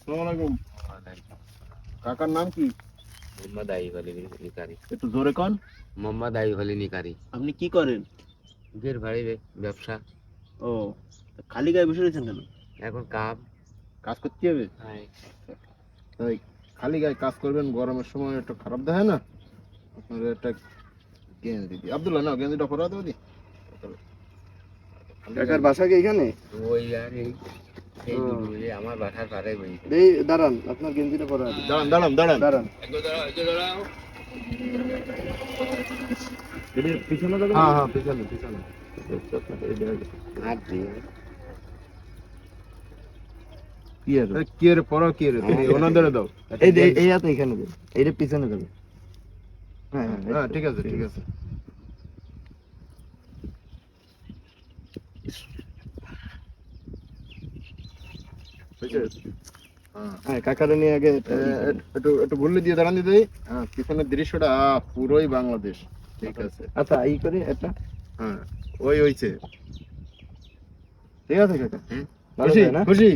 আসসালামু আলাইকুম। কাকার নাম কি? মোহাম্মদ আইব আলী নিকারি। একটু জোরে কন। মোহাম্মদ আইব আলী নিকারি। আপনি কি করেন? ঈদের ভাড়ি ব্যবসা। ও, খালি গায়ে বসে রয়েছেন কেন? এখন কাম। কাজ করতে হবে? তাই খালি গায়ে কাজ করবেন, গরমের সময় একটু খারাপ দেখে না? আপনার একটা গেঞ্জি দিই, আব্দুল্লাহ না গেঞ্জিটা পরা দেবো দি। কাকার বাসা কি এখানে? ওই আর এই এই ও। দুপুরে আমার বাসার পাড়ায় বই। এই দাঁড়ান, আপনার গেঞ্জিটা পরা আছে। দাঁড়ান দাঁড়ান দাঁড়ান দাঁড়ান। পিছনে হ্যাঁ হ্যাঁ, পিছনে পিছনে। আর দিয়ে কি আর কি আর পড়া কি আর তুমি ওনাদের দাও। এই এই হাতে এখানে দেন, এইটা পিছনে দেবেন। হ্যাঁ হ্যাঁ, হ্যাঁ ঠিক আছে ঠিক আছে। বুঝেছ? হ্যাঁ হ্যাঁ, কাকারে নিয়ে আগে একটু একটু ভুললে দিয়ে দাঁড়ান দিদি। হ্যাঁ পিছনের দৃশ্যটা পুরোই বাংলাদেশ। ঠিক আছে। আচ্ছা এই করি এটা। হ্যাঁ ওই হইছে। ঠিক আছে কাকা। হুম। ভালো খুশি যায় না? খুশি।